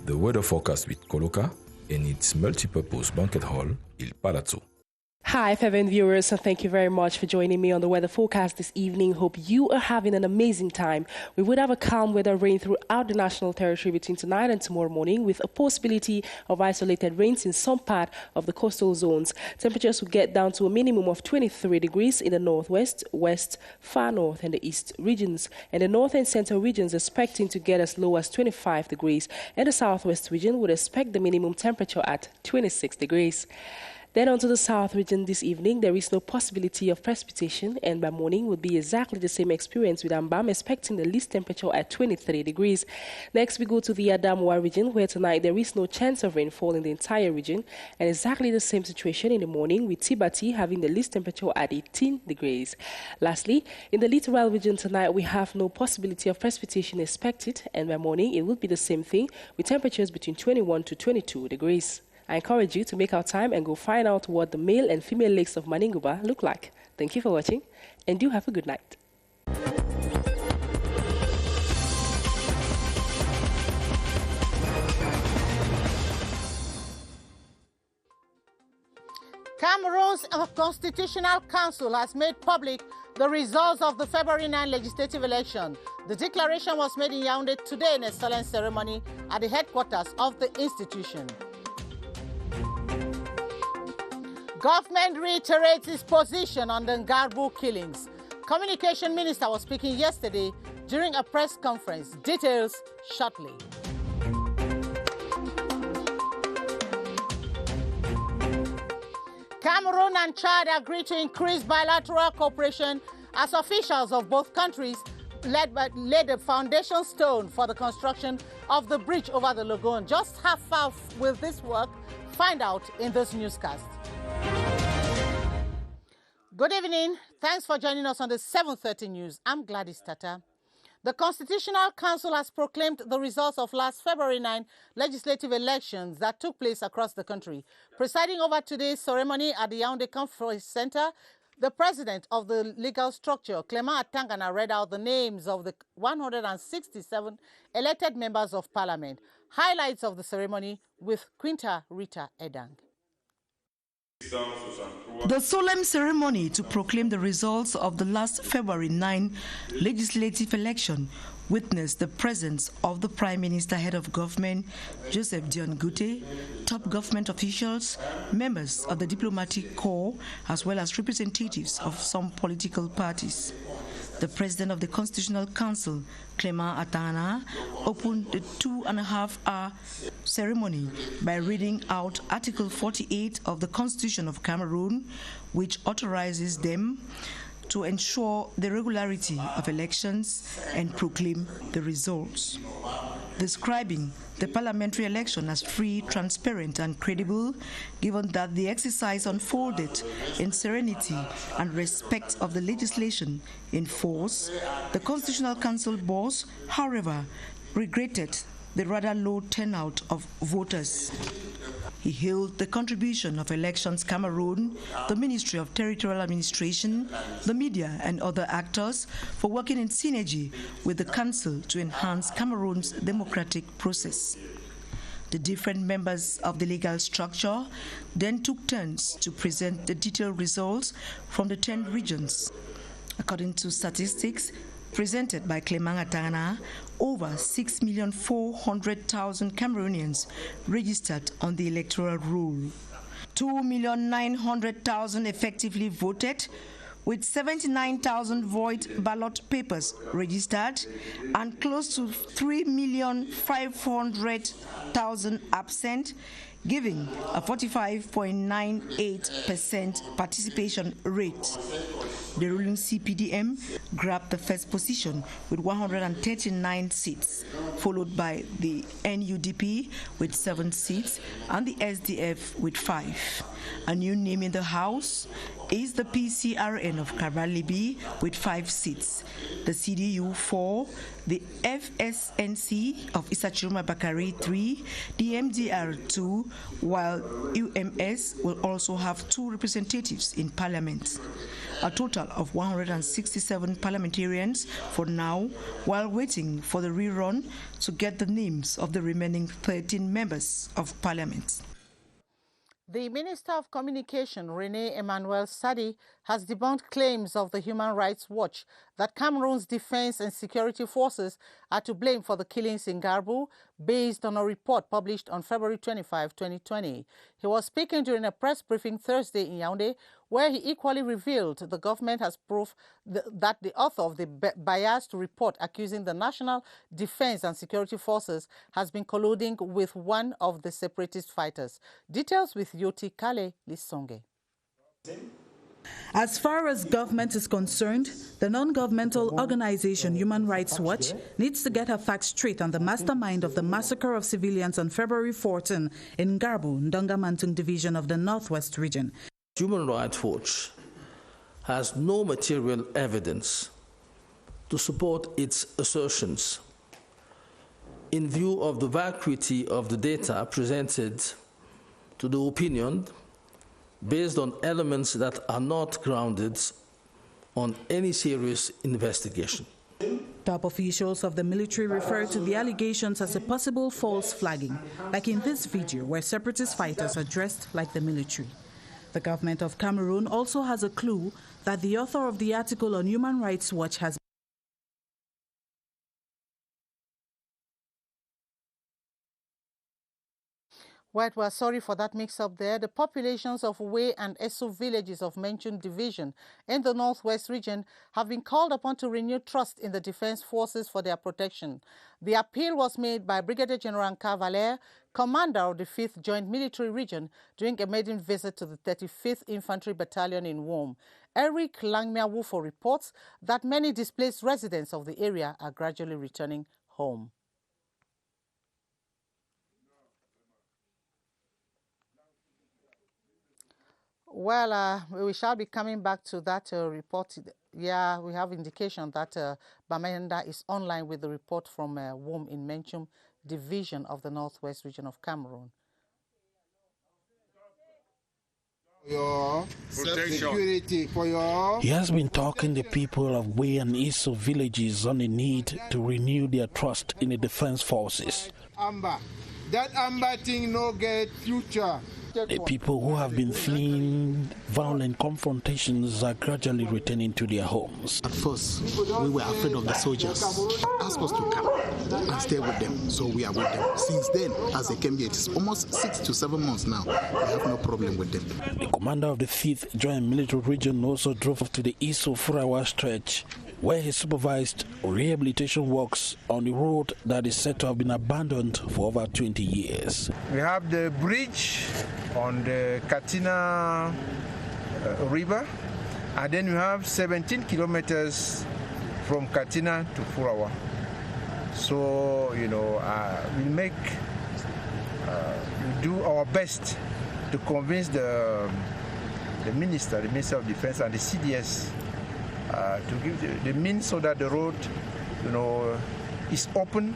the weather forecast with Coloca and its multipurpose banquet hall, Il Palazzo. Hi, FFN viewers, and thank you very much for joining me on the weather forecast this evening. Hope you are having an amazing time. We would have a calm weather rain throughout the national territory between tonight and tomorrow morning, with a possibility of isolated rains in some part of the coastal zones. Temperatures will get down to a minimum of 23 degrees in the northwest, west, far north, and the east regions. And the north and central regions expecting to get as low as 25 degrees. And the southwest region would expect the minimum temperature at 26 degrees. Then on to the south region this evening, there is no possibility of precipitation, and by morning would be exactly the same experience, with Ambam expecting the least temperature at 23 degrees. Next, we go to the Adamawa region, where tonight there is no chance of rainfall in the entire region, and exactly the same situation in the morning, with Tibati having the least temperature at 18 degrees. Lastly, in the littoral region tonight, we have no possibility of precipitation expected, and by morning it will be the same thing, with temperatures between 21 to 22 degrees. I encourage you to make our time and go find out what the male and female lakes of NGARBUH look like. Thank you for watching, and do have a good night. Cameroon's Constitutional Council has made public the results of the February 9 legislative election. The declaration was made in Yaoundé today in a solemn ceremony at the headquarters of the institution. Government reiterates its position on the NGARBUH killings. Communication Minister was speaking yesterday during a press conference. Details shortly. Cameroon and Chad agreed to increase bilateral cooperation as officials of both countries laid the foundation stone for the construction of the bridge over the lagoon. Just how far will this work? Find out in this newscast. Good evening. Thanks for joining us on the 7:30 News. I'm Gladys Tata. The Constitutional Council has proclaimed the results of last February 9 legislative elections that took place across the country. Presiding over today's ceremony at the Yaoundé Conference Center, the president of the legal structure, Clément Atangana, read out the names of the 167 elected members of parliament. Highlights of the ceremony with Quinta Rita Edang. The solemn ceremony to proclaim the results of the last February 9 legislative election witnessed the presence of the Prime Minister, Head of Government, Joseph Dion Gute, top government officials, members of the diplomatic corps, as well as representatives of some political parties. The President of the Constitutional Council, Clément Atangana, opened the 2.5-hour ceremony by reading out Article 48 of the Constitution of Cameroon, which authorizes them to ensure the regularity of elections and proclaim the results. Describing the parliamentary election as free, transparent, and credible, given that the exercise unfolded in serenity and respect of the legislation in force, the Constitutional Council boss, however, regretted the rather low turnout of voters. He hailed the contribution of Elections Cameroon, the Ministry of Territorial Administration, the media, and other actors for working in synergy with the Council to enhance Cameroon's democratic process. The different members of the legal structure then took turns to present the detailed results from the 10 regions. According to statistics presented by Clément Atangana, over 6,400,000 Cameroonians registered on the electoral roll. 2,900,000 effectively voted, with 79,000 void ballot papers registered and close to 3,500,000 absent, giving a 45.98% participation rate. The ruling CPDM grabbed the first position with 139 seats, followed by the NUDP with 7 seats and the SDF with 5. A new name in the House is the PCRN of Karalibi with 5 seats, the CDU 4, the FSNC of Isachiruma Bakari 3, the MDR 2, while UMS will also have 2 representatives in Parliament. A total of 167 parliamentarians for now, while waiting for the rerun to get the names of the remaining 13 members of Parliament. The Minister of Communication, Rene Emmanuel Sadi, has debunked claims of the Human Rights Watch that Cameroon's defense and security forces are to blame for the killings in NGARBUH, based on a report published on February 25, 2020. He was speaking during a press briefing Thursday in Yaoundé, where he equally revealed the government has proof that the author of the biased report accusing the National Defense and Security Forces has been colluding with one of the separatist fighters. Details with Yoti Kale Lisonge. As far as government is concerned, the non-governmental organization Human Rights Watch needs to get her facts straight on the mastermind of the massacre of civilians on February 14 in NGARBUH, Ndonga-Mantung division of the Northwest region. Human Rights Watch has no material evidence to support its assertions. In view of the vacuity of the data presented to the opinion, based on elements that are not grounded on any serious investigation. Top officials of the military refer to the allegations as a possible false flagging, like in this video where separatist fighters are dressed like the military. The government of Cameroon also has a clue that the author of the article on Human Rights Watch has Well, we're sorry for that mix-up there. The populations of Way and Eso villages of Menchun division in the Northwest region have been called upon to renew trust in the defense forces for their protection. The appeal was made by Brigadier General Valère, commander of the 5th Joint Military Region, during a maiden visit to the 35th Infantry Battalion in Wom. Eric Langmia-Wufo reports that many displaced residents of the area are gradually returning home. Well, we shall be coming back to that report. Yeah, we have indication that Bamenda is online with the report from Wom in Menchum division of the Northwest region of Cameroon. Security for your... He has been talking to people of Way and Eso villages on the need to renew their trust in the defense forces. Amber. That amber thing no get future. The people who have been fleeing violent confrontations are gradually returning to their homes. At first, we were afraid of the soldiers. Asked us to come and stay with them, so we are with them. Since then, as they came here, it's almost 6 to 7 months now. We have no problem with them. The commander of the 5th Joint Military Region also drove to the Eso-Furawa stretch, where he supervised rehabilitation works on the road that is said to have been abandoned for over 20 years. We have the bridge on the Katina River, and then we have 17 kilometers from Katina to Furawa. So, you know, we do our best to convince the Minister of Defense and the CDS to give the means so that the road, you know, is open.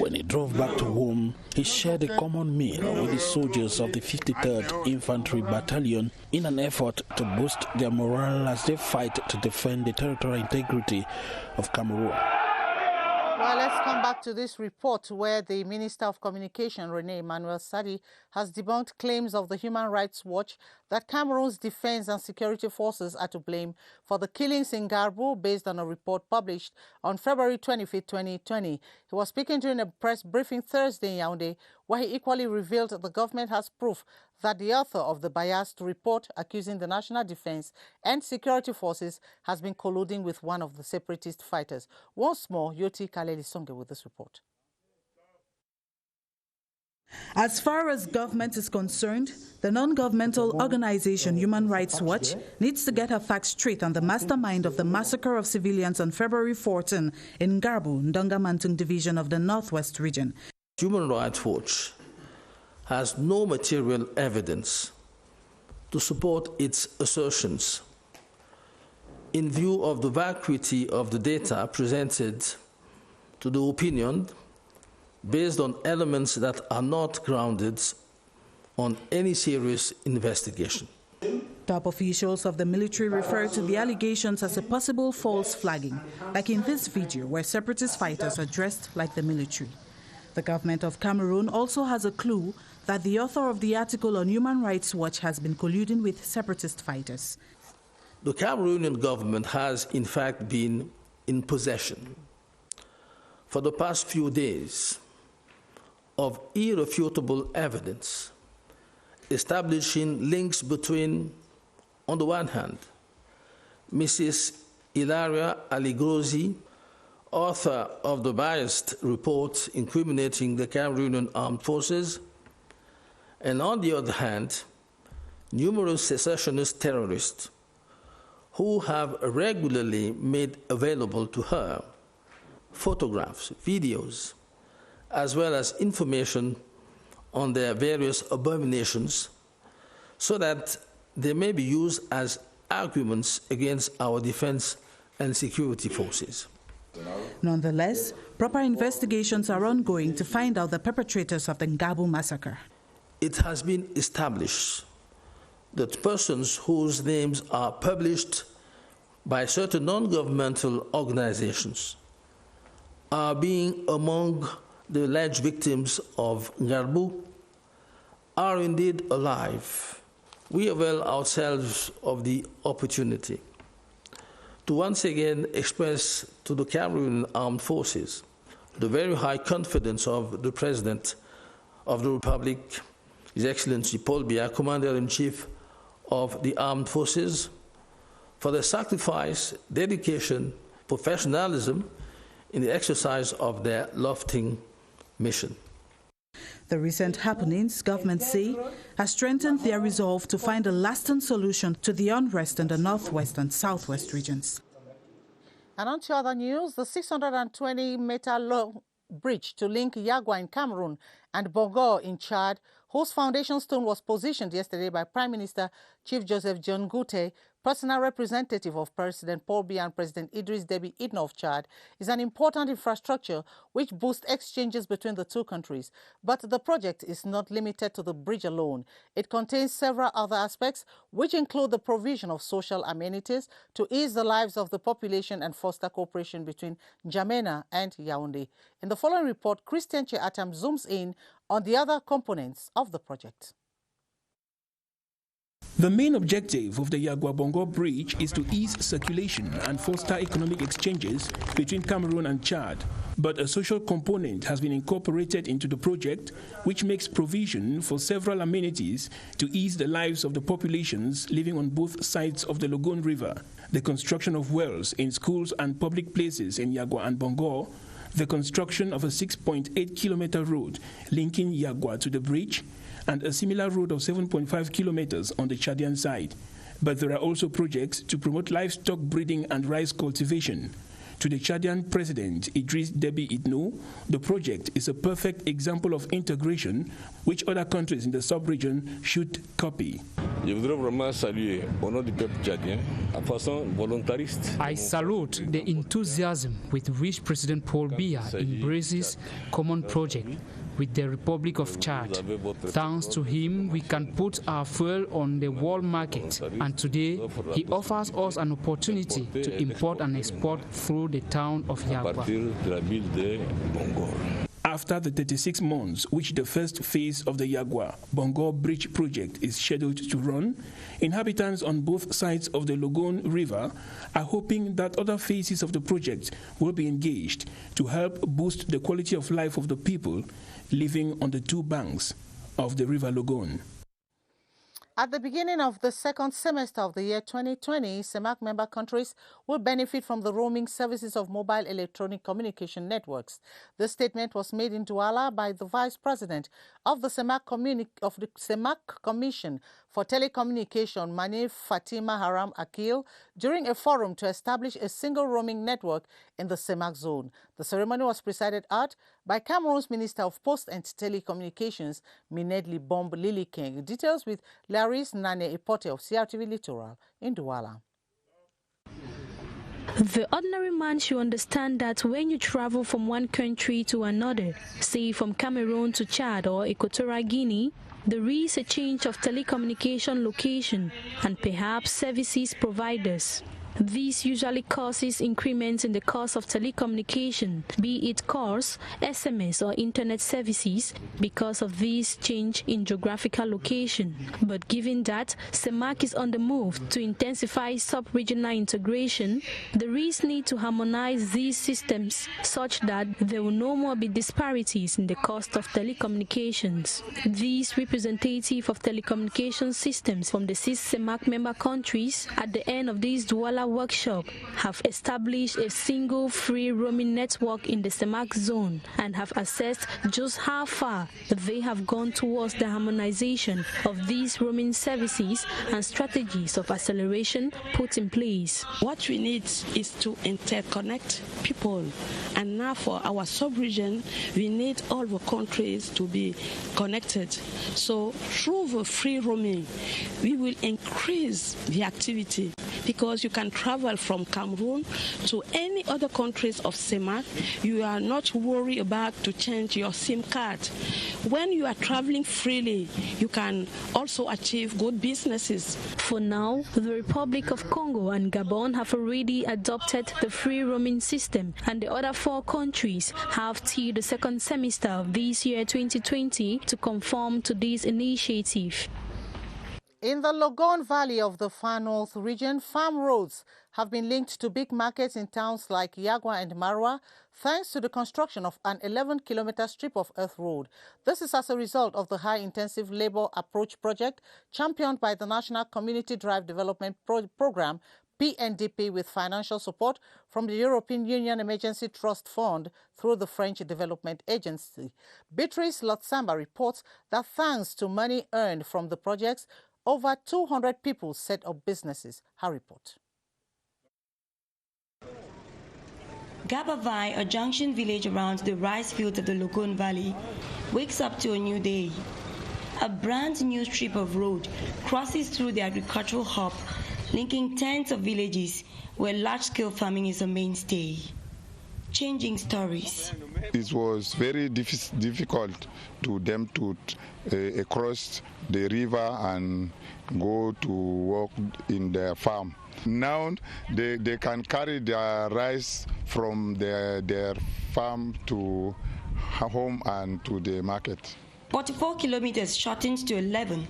When he drove back to home, he shared a common meal with the soldiers of the 53rd Infantry Battalion in an effort to boost their morale as they fight to defend the territorial integrity of Cameroon. Well, let's come back to this report where the Minister of Communication, Rene Emmanuel Sadi, has debunked claims of the Human Rights Watch that Cameroon's defense and security forces are to blame for the killings in NGARBUH, based on a report published on February 25, 2020. He was speaking during a press briefing Thursday in Yaoundé, where he equally revealed that the government has proof that the author of the biased report accusing the National Defense and Security Forces has been colluding with one of the separatist fighters. Once more, Yoti Kaleli Songe with this report. As far as government is concerned, the non-governmental organization Human Rights Watch needs to get her facts straight on the mastermind of the massacre of civilians on February 14 in NGARBUH, Ndonga-Mantung division of the Northwest region. Human Rights Watch has no material evidence to support its assertions. In view of the vacuity of the data presented to the opinion based on elements that are not grounded on any serious investigation. Top officials of the military refer to the allegations as a possible false flagging, like in this video where separatist fighters are dressed like the military. The government of Cameroon also has a clue that the author of the article on Human Rights Watch has been colluding with separatist fighters. The Cameroonian government has, in fact, been in possession for the past few days of irrefutable evidence establishing links between, on the one hand, Mrs. Ilaria Aligrozi, author of the biased report incriminating the Cameroonian armed forces, and on the other hand, numerous secessionist terrorists who have regularly made available to her photographs, videos, as well as information on their various abominations, so that they may be used as arguments against our defense and security forces. Nonetheless, proper investigations are ongoing to find out the perpetrators of the NGARBUH massacre. It has been established that persons whose names are published by certain non-governmental organizations are being among the alleged victims of NGARBUH are indeed alive. We avail ourselves of the opportunity to once again express to the Cameroonian armed forces the very high confidence of the President of the Republic, His Excellency Paul Biya, Commander-in-Chief of the Armed Forces, for their sacrifice, dedication, professionalism in the exercise of their lofty mission. The recent happenings, governments say, has strengthened their resolve to find a lasting solution to the unrest in the northwest and southwest regions. And on to other news, the 620-meter long bridge to link Yagwa in Cameroon and Bongo in Chad, whose foundation stone was positioned yesterday by Prime Minister Chief Joseph John Goute, personal representative of President Paul Biya and President Idriss Deby Itno of Chad, is an important infrastructure which boosts exchanges between the two countries. But the project is not limited to the bridge alone. It contains several other aspects, which include the provision of social amenities to ease the lives of the population and foster cooperation between N'Djamena and Yaoundé. In the following report, Christian Che-Atam zooms in on the other components of the project. The main objective of the Yagwa-Bongo Bridge is to ease circulation and foster economic exchanges between Cameroon and Chad. But a social component has been incorporated into the project, which makes provision for several amenities to ease the lives of the populations living on both sides of the Logone River. The construction of wells in schools and public places in Yagwa and Bongo, the construction of a 6.8-kilometer road linking Yagwa to the bridge, and a similar road of 7.5 kilometers on the Chadian side. But there are also projects to promote livestock breeding and rice cultivation. To the Chadian President Idriss Deby Itno, the project is a perfect example of integration which other countries in the sub-region should copy. Je voudrais vraiment saluer au nom du peuple tchadien, à façon volontariste. I salute the enthusiasm with which President Paul Biya embraces common project with the Republic of Chad. Thanks to him, we can put our fuel on the world market, and today he offers us an opportunity to import and export through the town of Yagwa. After the 36 months which the first phase of the Yagwa-Bongo Bridge project is scheduled to run, inhabitants on both sides of the Logone River are hoping that other phases of the project will be engaged to help boost the quality of life of the people living on the two banks of the River Logone. At the beginning of the second semester of the year 2020, CEMAC member countries will benefit from the roaming services of mobile electronic communication networks. The statement was made in Douala by the Vice President of the CEMAC Commission for Telecommunication, Manif Fatima Haram Akil, during a forum to establish a single roaming network in the CEMAC zone. The ceremony was presided at by Cameroon's Minister of Post and Telecommunications, Minedli Bomb Lily King. Details with Laris Nane Epote of CRTV Littoral in Douala. The ordinary man should understand that when you travel from one country to another, say from Cameroon to Chad or Equatorial Guinea, there is a change of telecommunication location and perhaps services providers. This usually causes increments in the cost of telecommunication, be it calls, SMS or internet services, because of this change in geographical location. But given that CEMAC is on the move to intensify sub-regional integration, there is need to harmonize these systems such that there will no more be disparities in the cost of telecommunications. These representative of telecommunication systems from the 6 CEMAC member countries at the end of this Douala workshop have established a single free roaming network in the CEMAC zone and have assessed just how far they have gone towards the harmonization of these roaming services and strategies of acceleration put in place. What we need is to interconnect people, and now for our sub-region we need all the countries to be connected. So through the free roaming we will increase the activity, because you can travel from Cameroon to any other countries of CEMAC. You are not worried about to change your SIM card. When you are traveling freely, you can also achieve good businesses. For now, the Republic of Congo and Gabon have already adopted the free roaming system, and the other 4 countries have till the second semester of this year 2020 to conform to this initiative. In the Logon Valley of the Far North region, farm roads have been linked to big markets in towns like Yagwa and Marwa, thanks to the construction of an 11-kilometer strip of earth road. This is as a result of the high-intensive labor approach project championed by the National Community Drive Development Program, PNDP, with financial support from the European Union Emergency Trust Fund through the French Development Agency. Beatrice Lotsamba reports that thanks to money earned from the projects, over 200 people set up businesses. Her report. Gabavai, a junction village around the rice fields of the Logon Valley, wakes up to a new day. A brand new strip of road crosses through the agricultural hub, linking tens of villages where large-scale farming is a mainstay. Changing stories. It was very difficult to them to cross the river and go to work in their farm. Now they can carry their rice from their farm to home and to the market. 44 kilometers shortened to 11,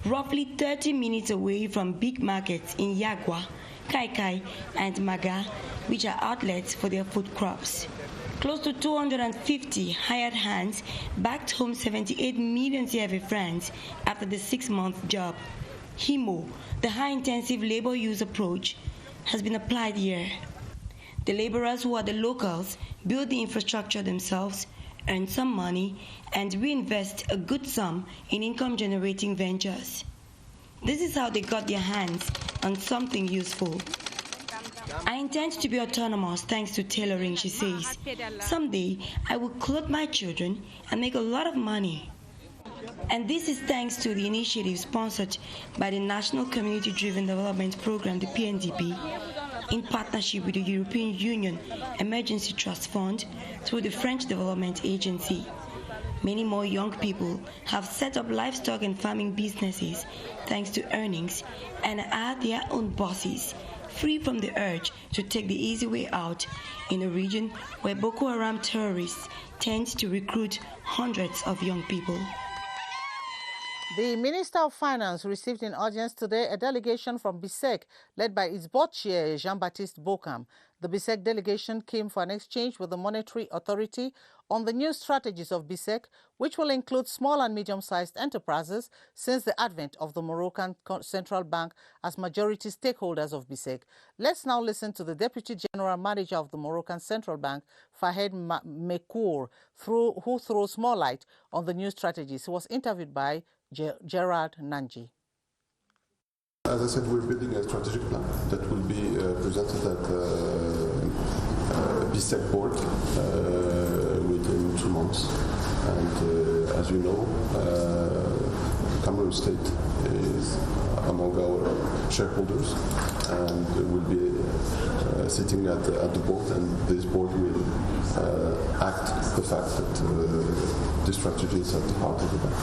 roughly 30 minutes away from big markets in Yagwa, Kaikai and Maga, which are outlets for their food crops. Close to 250 hired hands backed home 78 million CFA francs after the 6-month job. HIMO, the high-intensive labor use approach, has been applied here. The laborers, who are the locals, build the infrastructure themselves, earn some money, and reinvest a good sum in income-generating ventures. This is how they got their hands on something useful. I intend to be autonomous thanks to tailoring, she says. Someday, I will clothe my children and make a lot of money. And this is thanks to the initiative sponsored by the National Community Driven Development Program, the PNDP, in partnership with the European Union Emergency Trust Fund through the French Development Agency. Many more young people have set up livestock and farming businesses thanks to earnings and are their own bosses, free from the urge to take the easy way out in a region where Boko Haram terrorists tend to recruit hundreds of young people. The Minister of Finance received in audience today a delegation from BISEC led by its board chair, Jean-Baptiste Bokam. The BISEC delegation came for an exchange with the Monetary Authority on the new strategies of BISEC, which will include small and medium-sized enterprises since the advent of the Moroccan Central Bank as majority stakeholders of BISEC. Let's now listen to the Deputy General Manager of the Moroccan Central Bank, Fahed Mekour, who throws more light on the new strategies. He was interviewed by Gerard Nanji. As I said, we're building a strategic plan that will be presented at BISEC board within 2 months. And as you know, Cameroon State is among our shareholders and will be sitting at the board, and this board will act the fact that this strategy is at the heart of the bank.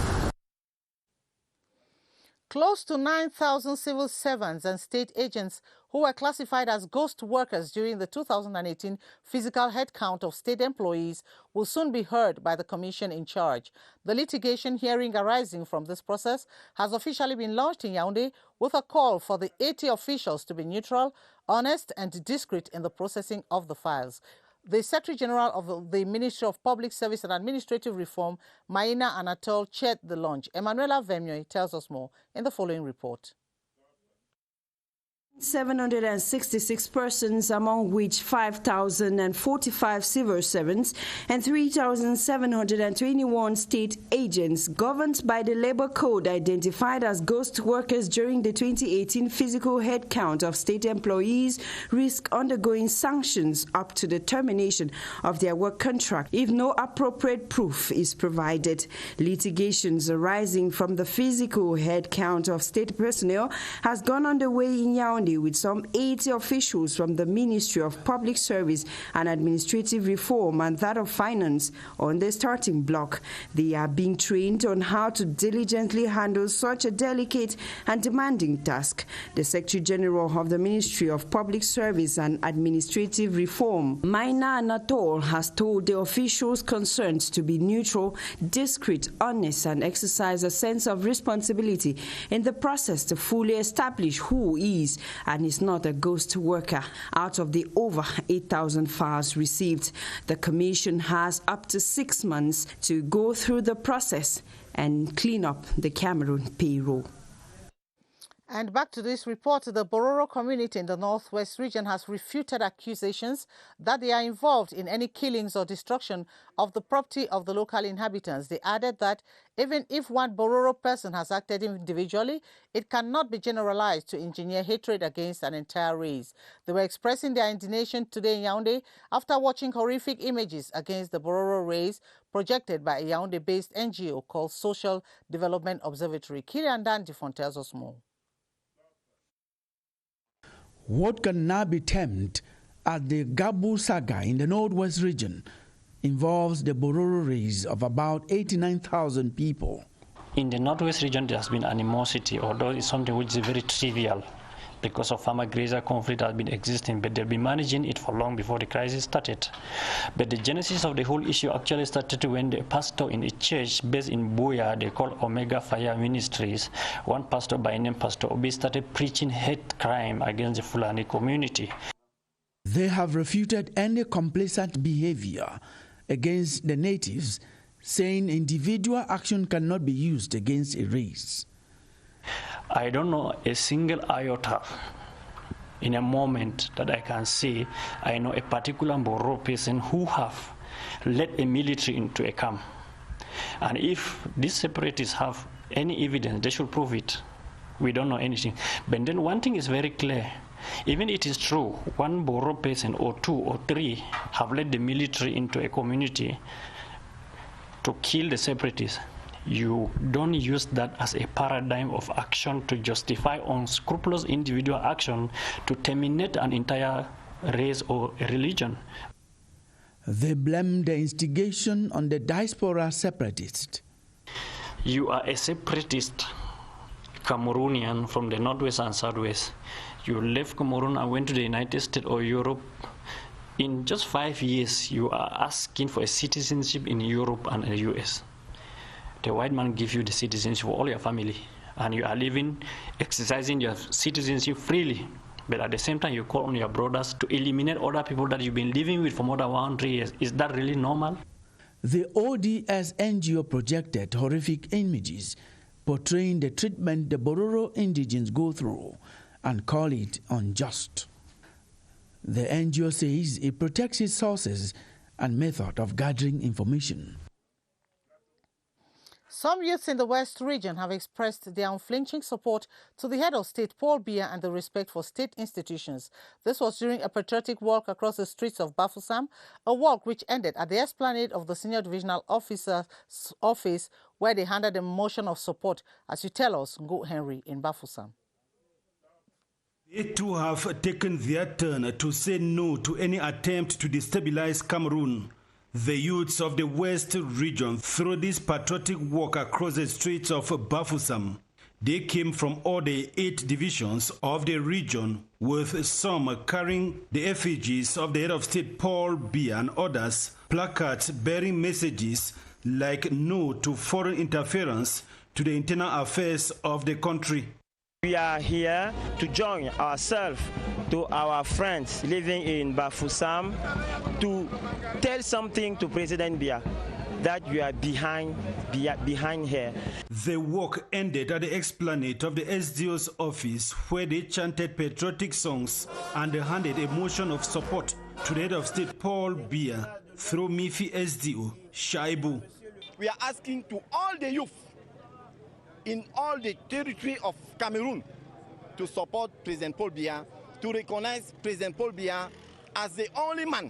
Close to 9,000 civil servants and state agents who were classified as ghost workers during the 2018 physical headcount of state employees will soon be heard by the commission in charge. The litigation hearing arising from this process has officially been launched in Yaoundé with a call for the 80 officials to be neutral, honest and discreet in the processing of the files. The Secretary General of the Ministry of Public Service and Administrative Reform, Maina Anatole, chaired the launch. Emanuela Vemioy tells us more in the following report. 766 persons, among which 5,045 civil servants and 3,721 state agents governed by the Labor Code identified as ghost workers during the 2018 physical headcount of state employees risk undergoing sanctions up to the termination of their work contract if no appropriate proof is provided. Litigations arising from the physical headcount of state personnel has gone underway in Yaoundé with some 80 officials from the Ministry of Public Service and Administrative Reform and that of Finance on the starting block. They are being trained on how to diligently handle such a delicate and demanding task. The Secretary General of the Ministry of Public Service and Administrative Reform, Maina Anatole, has told the officials concerned to be neutral, discreet, honest, and exercise a sense of responsibility in the process to fully establish who is and is not a ghost worker. Out of the over 8,000 files received, the Commission has up to 6 months to go through the process and clean up the Cameroon payroll. And back to this report, the Bororo community in the Northwest region has refuted accusations that they are involved in any killings or destruction of the property of the local inhabitants. They added that even if one Bororo person has acted individually, it cannot be generalized to engineer hatred against an entire race. They were expressing their indignation today in Yaoundé after watching horrific images against the Bororo race projected by a Yaoundé-based NGO called Social Development Observatory. Kirian Dandifon tells us more. What can now be termed as the NGARBUH saga in the Northwest region involves the Bororo race of about 89,000 people. In the Northwest region, there has been animosity, although it's something which is very trivial because of farmer-grazer conflict has been existing, but they've been managing it for long before the crisis started. But the genesis of the whole issue actually started when the pastor in a church based in Buya, they call Omega Fire Ministries, one pastor by name Pastor Obi started preaching hate crime against the Fulani community. They have refuted any complacent behavior against the natives, saying individual action cannot be used against a race. I don't know a single iota in a moment that I can say I know a particular Boro person who have led a military into a camp. And if these separatists have any evidence, they should prove it. We don't know anything. But then one thing is very clear. Even it is true, one Boro person or two or three have led the military into a community to kill the separatists. You don't use that as a paradigm of action to justify unscrupulous individual action to terminate an entire race or a religion. They blame the instigation on the diaspora separatists. You are a separatist Cameroonian from the Northwest and Southwest. You left Cameroon and went to the United States or Europe. In just 5 years, you are asking for a citizenship in Europe and the US. The white man gives you the citizenship for all your family, and you are living, exercising your citizenship freely. But at the same time, you call on your brothers to eliminate other people that you've been living with for more than 100 years. Is that really normal? The ODS NGO projected horrific images portraying the treatment the Bororo indigents go through and call it unjust. The NGO says it protects its sources and method of gathering information. Some youths in the West region have expressed their unflinching support to the head of state, Paul Biya, and the respect for state institutions. This was during a patriotic walk across the streets of Bafoussam, a walk which ended at the esplanade of the Senior Divisional Officer's office, where they handed a motion of support, as you tell us, Ngo Henry in Bafoussam. They too have taken their turn to say no to any attempt to destabilize Cameroon. The youths of the West region through this patriotic walk across the streets of Bafoussam. They came from all the 8 divisions of the region, with some carrying the effigies of the head of state Paul Biya and others placards bearing messages like no to foreign interference to the internal affairs of the country. We are here to join ourselves to our friends living in Bafoussam to tell something to President Biya that we are behind here. The walk ended at the esplanade of the SDO's office, where they chanted patriotic songs and handed a motion of support to the head of state Paul Biya through Mifi SDO, Shaibu. We are asking to all the youth in all the territory of Cameroon to support President Paul Biya, to recognize President Paul Biya as the only man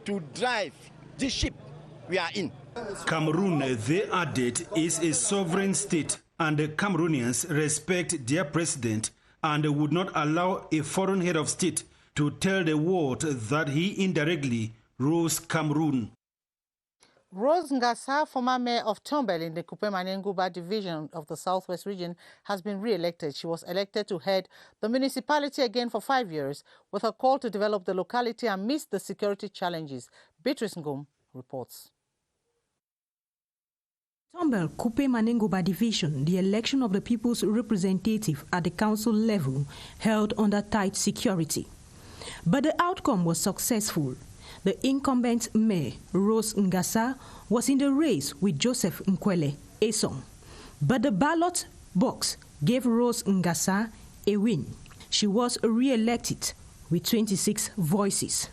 to drive this ship we are in. Cameroon, they added, is a sovereign state, and the Cameroonians respect their president and would not allow a foreign head of state to tell the world that he indirectly rules Cameroon. Rose Ngasa, former mayor of Tombel in the Kupe-Manenguba division of the Southwest region, has been re-elected. She was elected to head the municipality again for 5 years, with a call to develop the locality amidst the security challenges. Beatrice Ngum reports. Tombel Kupe-Manenguba division, the election of the people's representative at the council level held under tight security. But the outcome was successful. The incumbent mayor, Rose Ngasa, was in the race with Joseph Nkwele Esong. But the ballot box gave Rose Ngasa a win. She was re-elected with 26 voices.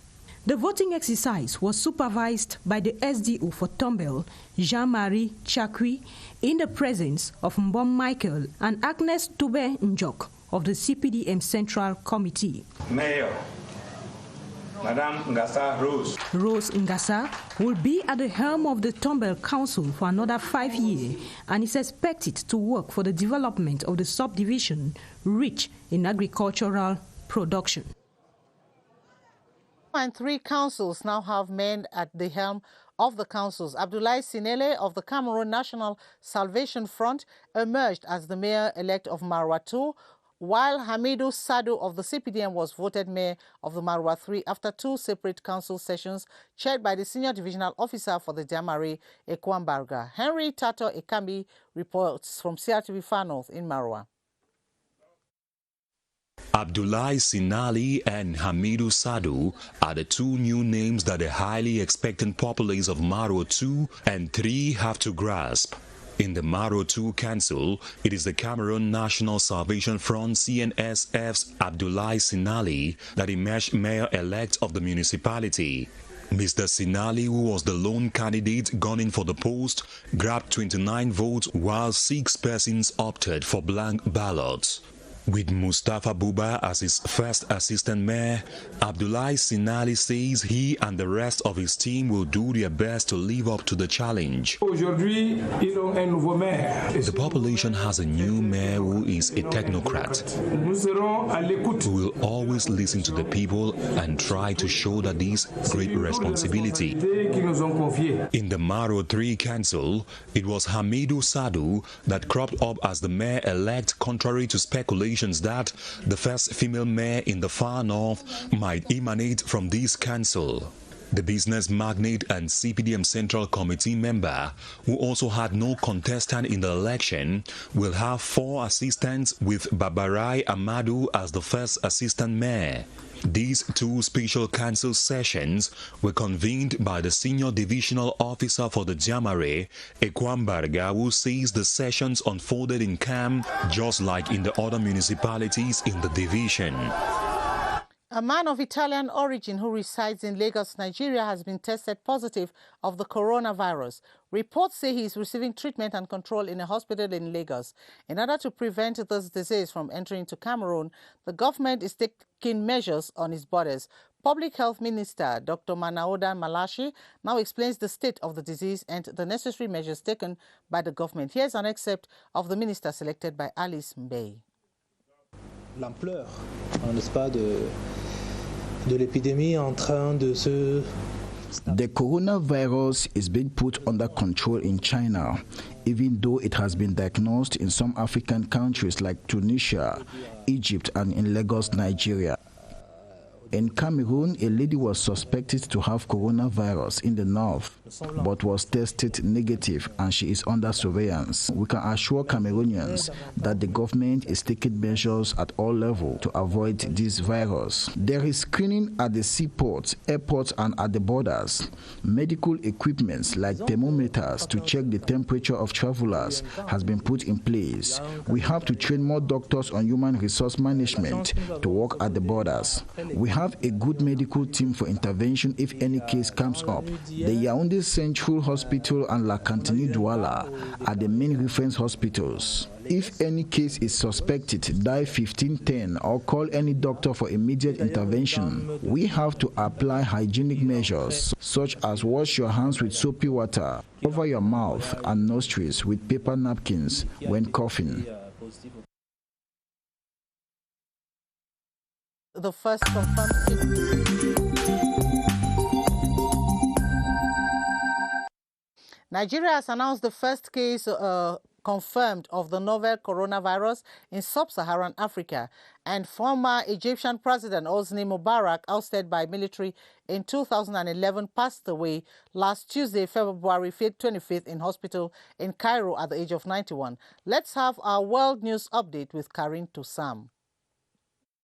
The voting exercise was supervised by the SDO for Tombel, Jean-Marie Chakwi, in the presence of Mbom Michael and Agnes Toube Njok of the CPDM Central Committee. Mayor Madame Ngasa Rose. Rose Ngasa will be at the helm of the Tombel Council for another 5 years and is expected to work for the development of the subdivision rich in agricultural production. And 3 councils now have men at the helm of the councils. Abdoulaye Sinele of the Cameroon National Salvation Front emerged as the mayor-elect of Marwa II, while Hamidou Sadou of the CPDM was voted mayor of the Marwa III after 2 separate council sessions chaired by the senior divisional officer for the Jamare, Ekwambarga. Henry Tato Ekambi reports from CRTV Far North in Marwa. Abdoulaye Sinali and Hamidou Sadou are the 2 new names that the highly expectant populace of Marwa II and III have to grasp. In the Marwa II Council, it is the Cameroon National Salvation Front CNSF's Abdoulaye Sinali that emerged mayor-elect of the municipality. Mr. Sinali, who was the lone candidate gunning for the post, grabbed 29 votes while 6 persons opted for blank ballots. With Mustafa Buba as his first assistant mayor, Abdoulaye Sinali says he and the rest of his team will do their best to live up to the challenge. The population has a new mayor who is a technocrat, who will always listen to the people and try to shoulder this great responsibility. In the Marwa III Council, it was Hamidou Sadou that cropped up as the mayor-elect, contrary to speculation that the first female mayor in the far north might emanate from this council. The business magnate and CPDM Central Committee member, who also had no contestant in the election, will have 4 assistants, with Babarai Amadou as the first assistant mayor. These 2 special council sessions were convened by the senior divisional officer for the Jamare, Ekwambarga, who says the sessions unfolded in calm, just like in the other municipalities in the division. A man of Italian origin who resides in Lagos, Nigeria, has been tested positive of the coronavirus. Reports say he is receiving treatment and control in a hospital in Lagos. In order to prevent this disease from entering into Cameroon, the government is taking measures on its borders. Public Health Minister Dr. Manaoda Malashi now explains the state of the disease and the necessary measures taken by the government. Here's an excerpt of the minister selected by Alice Mbey. l'ampleur, n'est-ce pas, de l'épidémie en train de se... The coronavirus is being put under control in China, even though it has been diagnosed in some African countries like Tunisia, Egypt, and in Lagos, Nigeria. In Cameroon, a lady was suspected to have coronavirus in the north, but was tested negative and she is under surveillance. We can assure Cameroonians that the government is taking measures at all levels to avoid this virus. There is screening at the seaports, airports, and at the borders. Medical equipment like thermometers to check the temperature of travelers has been put in place. We have to train more doctors on human resource management to work at the borders. We have a good medical team for intervention if any case comes up. The Yaoundé Central Hospital and La Cantine Douala are the main reference hospitals. If any case is suspected, dial 1510 or call any doctor for immediate intervention. We have to apply hygienic measures such as wash your hands with soapy water, cover your mouth and nostrils with paper napkins when coughing. The first confirmed. Nigeria has announced the first case confirmed of the novel coronavirus in sub-Saharan Africa, and former Egyptian President Hosni Mubarak, ousted by military in 2011, passed away last Tuesday, February 25th, in hospital in Cairo at the age of 91. Let's have our world news update with Karin Toussam.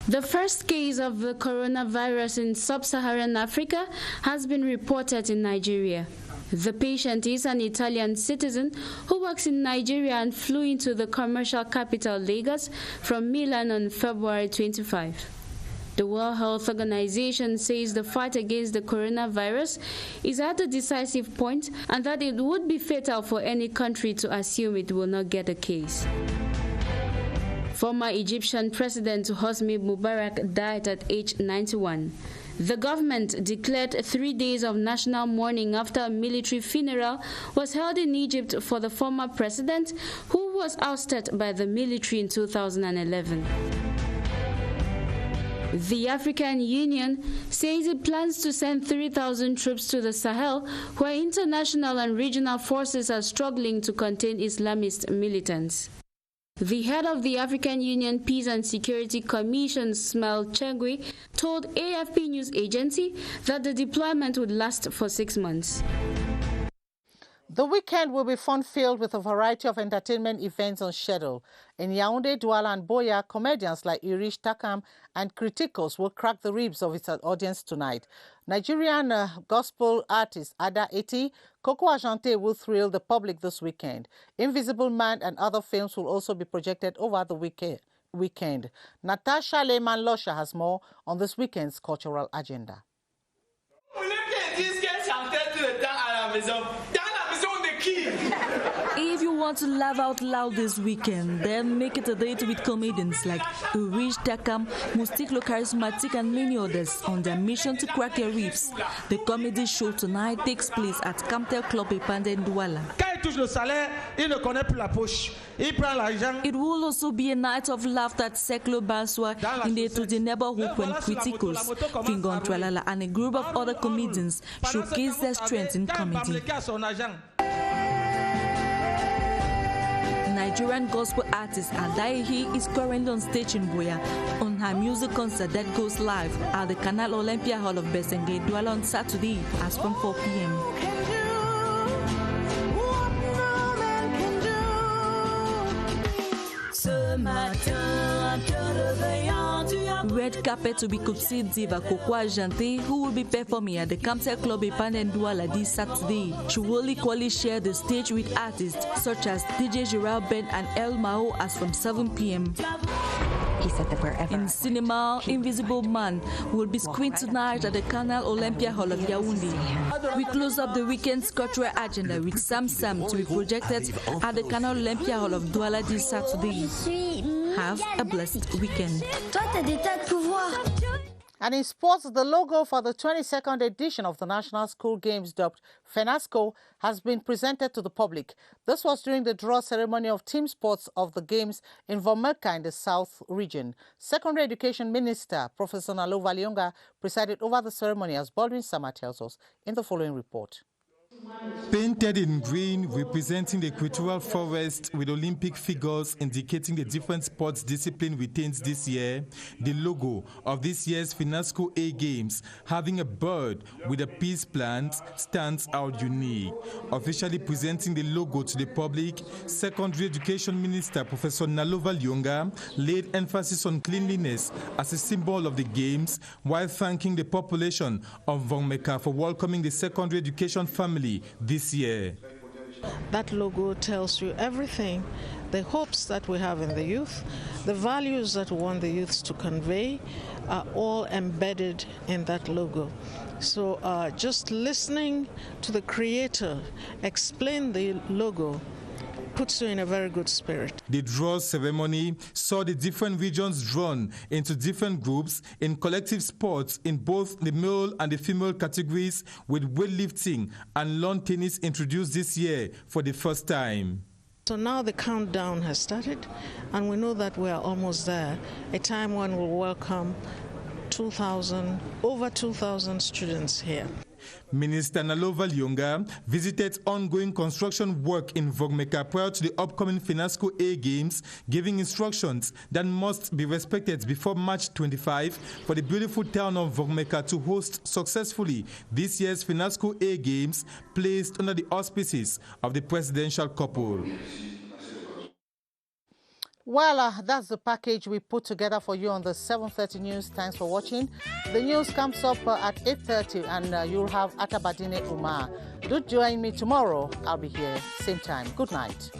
The first case of the coronavirus in sub-Saharan Africa has been reported in Nigeria. The patient is an Italian citizen who works in Nigeria and flew into the commercial capital Lagos from Milan on February 25. The World Health Organization says the fight against the coronavirus is at a decisive point and that it would be fatal for any country to assume it will not get a case. Former Egyptian President Hosni Mubarak died at age 91. The government declared 3 days of national mourning after a military funeral was held in Egypt for the former president, who was ousted by the military in 2011. The African Union says it plans to send 3,000 troops to the Sahel, where international and regional forces are struggling to contain Islamist militants. The head of the African Union Peace and Security Commission, Smel Chegui, told AFP News Agency that the deployment would last for 6 months. The weekend will be fun-filled with a variety of entertainment events on schedule. In Yaoundé, Douala and Boya, comedians like Irish Takam and Criticos will crack the ribs of its audience tonight. Nigerian gospel artist Ada Eti, Coco Ajante will thrill the public this weekend. Invisible Man and other films will also be projected over the weekend. Natasha Lehman-Losha has more on this weekend's cultural agenda. If you want to laugh out loud this weekend, then make it a date with comedians like Urish Takam, Mustiklo Charismatic, and many others on their mission to crack their ribs. The comedy show tonight takes place at Camtel Club Epande in Douala. It will also be a night of laughter at Seklo Baswa in the neighborhood when Criticos, Fingon Tralala, and a group of other comedians showcase their strength in comedy. Nigerian gospel artist Adaihi is currently on stage in Boya on her music concert that goes live at the Canal Olympia Hall of Besenge, Douala on Saturday as from 4 p.m. Red carpet to be Kupsi diva Coco Ajante, who will be performing at the Camtel Club Epande in Douala this Saturday. She will equally share the stage with artists such as DJ Gerald Ben and El Mao as from 7 p.m. He said that wherever in cinema, Invisible Man will be screened tonight at the Canal Olympia Hall of Yaoundé. We close up the weekend's cultural agenda with Sam Sam to be projected at the Canal Olympia Hall of Douala this Saturday. Have a blessed weekend. And in sports, the logo for the 22nd edition of the National School Games, dubbed FENASCO, has been presented to the public. This was during the draw ceremony of team sports of the Games in Vomeka in the South region. Secondary Education Minister Professor Nalova Lyonga presided over the ceremony, as Baldwin Sama tells us in the following report. Painted in green, representing the equatorial forest with Olympic figures indicating the different sports discipline retains this year, the logo of this year's FENASCO A Games, having a bird with a peace plant, stands out unique. Officially presenting the logo to the public, Secondary Education Minister Professor Nalova Lyonga laid emphasis on cleanliness as a symbol of the Games, while thanking the population of Vomeka for welcoming the secondary education family this year. That logo tells you everything, the hopes that we have in the youth, the values that we want the youths to convey are all embedded in that logo. So just listening to the creator explain the logo puts you in a very good spirit. The draw ceremony saw the different regions drawn into different groups in collective sports in both the male and the female categories, with weightlifting and lawn tennis introduced this year for the first time. So now the countdown has started, and we know that we are almost there, a time when we'll welcome over 2,000 students here. Minister Nalova Lyonga visited ongoing construction work in Vomeka prior to the upcoming FENASCO A Games, giving instructions that must be respected before March 25 for the beautiful town of Vomeka to host successfully this year's FENASCO A Games, placed under the auspices of the presidential couple. Well, that's the package we put together for you on the 7:30 news. Thanks for watching. The news comes up at 8:30, and you'll have Atabadine Umar. Do join me tomorrow. I'll be here, same time. Good night.